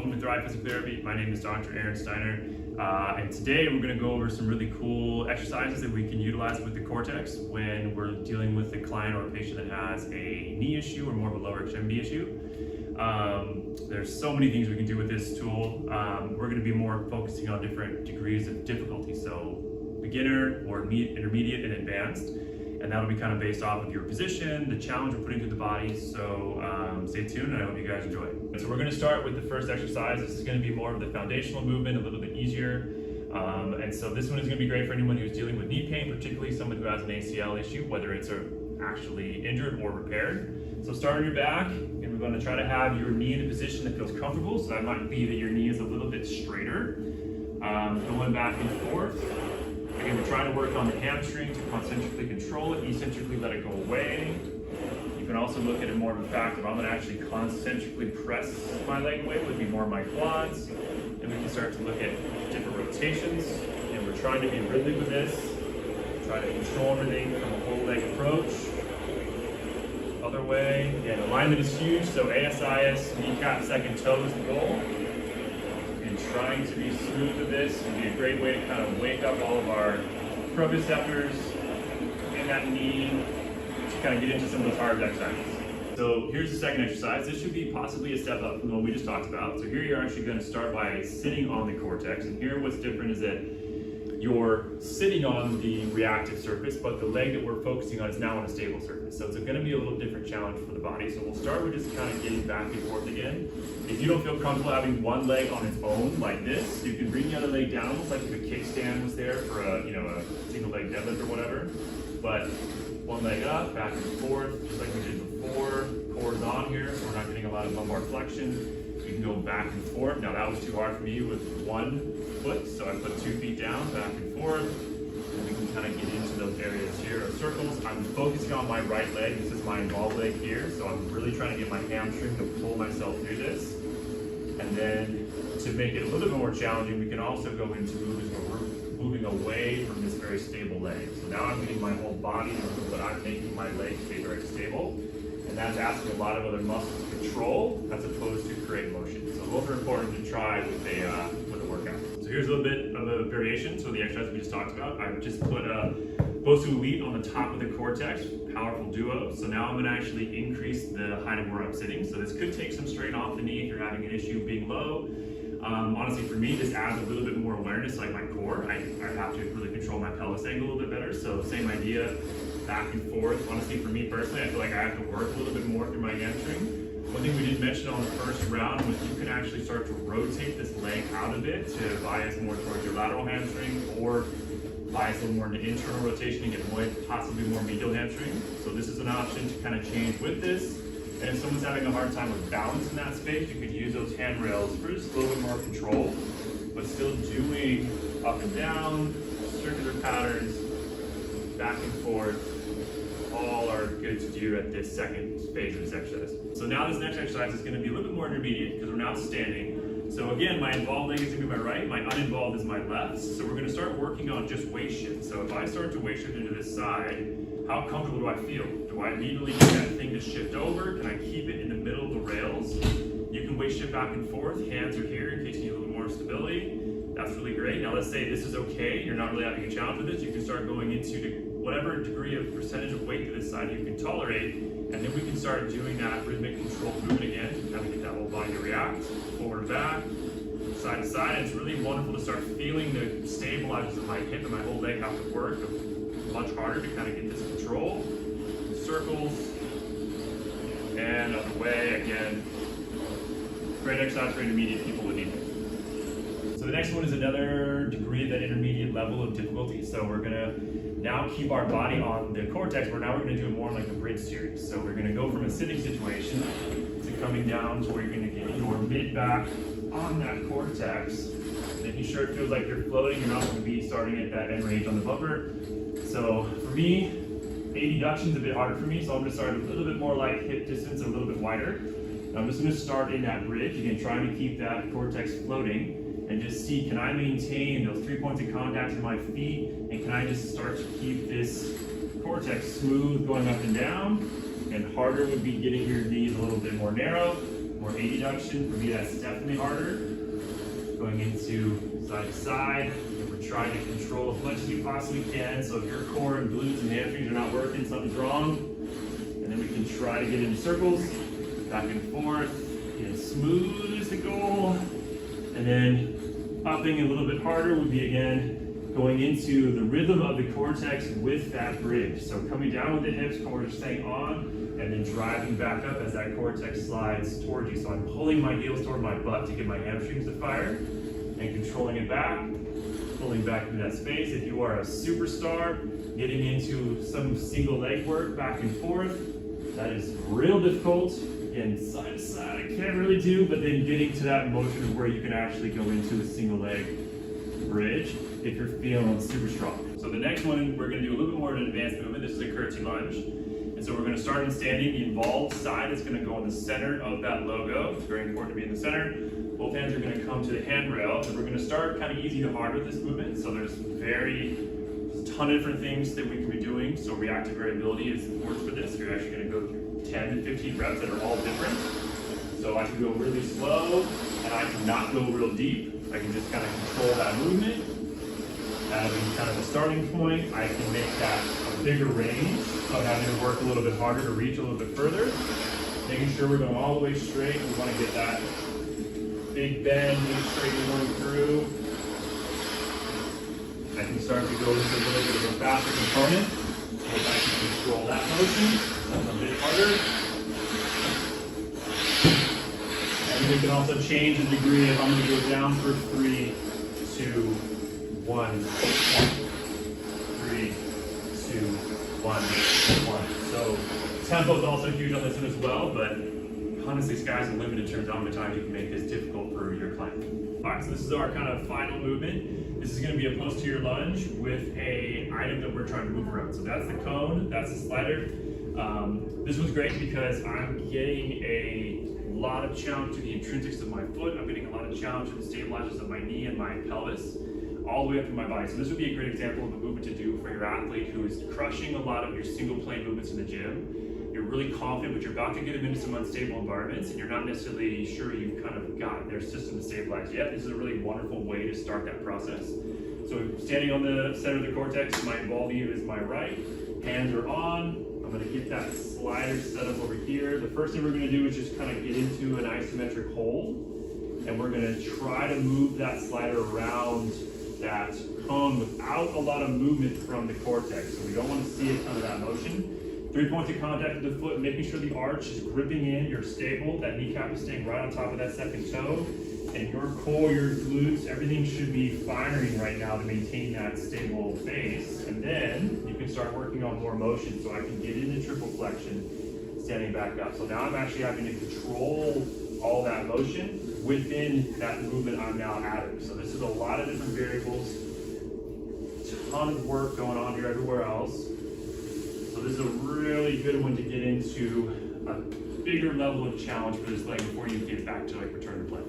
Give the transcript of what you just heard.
welcome to Thrive Physical Therapy. My name is Dr. Aaron Steiner, and today we're going to go over some really cool exercises that we can utilize with the Core Tex when we're dealing with a client or a patient that has a knee issue or more of a lower extremity issue. There's so many things we can do with this tool. We're going to be more focusing on different degrees of difficulty, so beginner or intermediate and advanced. And that'll be kind of based off of your position, the challenge we're putting through the body. So stay tuned, and I hope you guys enjoy it. So we're going to start with the first exercise. This is going to be more of the foundational movement, a little bit easier. And so this one is going to be great for anyone who's dealing with knee pain, particularly someone who has an ACL issue, whether it's actually injured or repaired. So start on your back, and we're going to try to have your knee in a position that feels comfortable. So that might be that your knee is a little bit straighter, going back and forth. Again, we're trying to work on the hamstring to concentrically control it, eccentrically let it go away. You can also look at it more of a fact of I'm going to actually concentrically press my leg away, would be more my quads. And we can start to look at different rotations. And we're trying to be rhythmic with this. Try to control everything from a whole leg approach. Other way. Again, alignment is huge, so ASIS, kneecap, second toe is the goal. Trying to be smooth with this would be a great way to kind of wake up all of our proprioceptors in that knee to kind of get into some of those harder exercises. So here's the second exercise. This should be possibly a step up from the one we just talked about. So here you're actually going to start by sitting on the Core Tex. And here what's different is that you're sitting on the reactive surface, but the leg that we're focusing on is now on a stable surface. So it's going to be a little different challenge for the body. So we'll start with just kind of getting back and forth again. If you don't feel comfortable having one leg on its own like this, you can bring the other leg down, almost like if a kickstand was there for a single leg deadlift or whatever. But one leg up, back and forth, just like we did before. Core's on here, so we're not getting a lot of lumbar flexion. You can go back and forth. Now that was too hard for me with one foot, so I put 2 feet down, back and forth. And we can kind of get into those areas here of circles. I'm focusing on my right leg. This is my involved leg here, so I'm really trying to get my hamstring to pull myself through this. And then to make it a little bit more challenging, we can also go into movements where we're moving away from this very stable leg. So now I'm getting my whole body to move, but I'm making my leg stay very stable. And that's asking a lot of other muscles to control as opposed to create motion. So those are important to try with a workout. So here's a little bit of a variation. So the exercise we just talked about, I've just put both elite on the top of the Core Tex, powerful duo. So now I'm going to actually increase the height of where I'm sitting. So this could take some strain off the knee if you're having an issue being low. Honestly, for me, this adds a little bit more awareness, like my core. I have to really control my pelvis angle a little bit better. So same idea, back and forth. Honestly, for me personally, I feel like I have to work a little bit more through my hamstring. One thing we didn't mention on the first round was you can actually start to rotate this leg out a bit to bias more towards your lateral hamstring or bias a little more into internal rotation and get possibly more medial hamstring. So this is an option to kind of change with this. And if someone's having a hard time with balance in that space, you could use those handrails for just a little bit more control, but still doing up and down, circular patterns, back and forth, all are good to do at this second phase of this exercise. So now this next exercise is going to be a little bit more intermediate because we're now standing. So again, my involved leg is going to be my right, my uninvolved is my left. So we're going to start working on just weight shift. So if I start to weight shift into this side, how comfortable do I feel? Do I immediately get that thing to shift over? Can I keep it in the middle of the rails? You can weight shift back and forth. Hands are here in case you need a little more stability. That's really great. Now let's say this is okay. You're not really having a challenge with this. You can start going into whatever degree of percentage of weight to this side you can tolerate. And then we can start doing that rhythmic controlled movement again. How to get that whole body to react. Forward and back, side to side. And it's really wonderful to start feeling the stabilizers of my hip and my whole leg have to work much harder to kind of get this control. Circles, and other way, again. Great exercise for intermediate people with knee. So the next one is another degree of that intermediate level of difficulty. So we're gonna now keep our body on the Core Tex, but now we're gonna do it more like a bridge series. So we're gonna go from a sitting situation to coming down to where you're gonna get your mid back on that Core Tex, making sure it feels like you're floating. You're not gonna be starting at that end range on the bumper. So for me, adduction is a bit harder for me, so I'm going to start a little bit more like hip distance, a little bit wider. And I'm just going to start in that bridge, again, trying to keep that Core Tex floating and just see, can I maintain those 3 points of contact in my feet, and can I just start to keep this Core Tex smooth going up and down, and harder would be getting your knees a little bit more narrow, more adduction. For me, that's definitely harder. Going into side to side. We're trying to control as much as you possibly can. So if your core and glutes and hamstrings are not working, something's wrong. And then we can try to get into circles, back and forth, get as smooth as the goal. And then upping a little bit harder would be, again, going into the rhythm of the Core Tex with that bridge. So coming down with the hips, core just staying on, and then driving back up as that Core Tex slides towards you. So I'm pulling my heels toward my butt to get my hamstrings to fire, and controlling it back, pulling back into that space. If you are a superstar, getting into some single leg work back and forth, that is real difficult. Again, side to side, I can't really do, but then getting to that motion where you can actually go into a single leg bridge if you're feeling super strong. So the next one, we're gonna do a little bit more of an advanced movement. This is a curtsy lunge. And so we're gonna start in standing. The involved side is gonna go in the center of that logo. It's very important to be in the center. Both hands are gonna come to the handrail. And we're gonna start kind of easy to hard with this movement. So there's a ton of different things that we can be doing. So reactive variability is important for this. You're actually gonna go through 10 to 15 reps that are all different. So I can go really slow and I can not go real deep. I can just kind of control that movement. Having kind of a starting point, I can make that a bigger range of having to work a little bit harder to reach a little bit further. Making sure we're going all the way straight. We want to get that big bend, big straight going through. I can start to go into a little bit of a faster component. So if I can control that motion, that's a bit harder. And we can also change the degree if I'm going to go down for 3, 2, 1, 3, 2, 1, 1. So tempo is also huge on this one as well, but honestly, sky's the limit in terms of how many times you can make this difficult for your client. All right, so this is our kind of final movement. This is going to be a posterior lunge with a item that we're trying to move around. So that's the cone, that's the slider. This one's great because I'm getting a lot of challenge to the intrinsics of my foot. I'm getting a lot of challenge to the stabilizers of my knee and my pelvis, all the way up to my body. So this would be a great example of a movement to do for your athlete who is crushing a lot of your single plane movements in the gym. You're really confident, but you're about to get them into some unstable environments and you're not necessarily sure you've kind of got their system to stabilize yet. This is a really wonderful way to start that process. So standing on the center of the Core Tex, my ball view is my right, hands are on. I'm gonna get that slider set up over here. The first thing we're gonna do is just kind of get into an isometric hold, and we're gonna try to move that slider around that cone without a lot of movement from the Core Tex. So we don't want to see a ton of that motion. 3 points of contact with the foot, making sure the arch is gripping in, you're stable, that kneecap is staying right on top of that second toe, and your core, your glutes, everything should be firing right now to maintain that stable base. And then you can start working on more motion. So I can get into triple flexion, standing back up. So now I'm actually having to control all that motion within that movement I'm now adding. So this is a lot of different variables, ton of work going on here everywhere else. So this is a really good one to get into a bigger level of challenge for this leg before you get back to like return to play.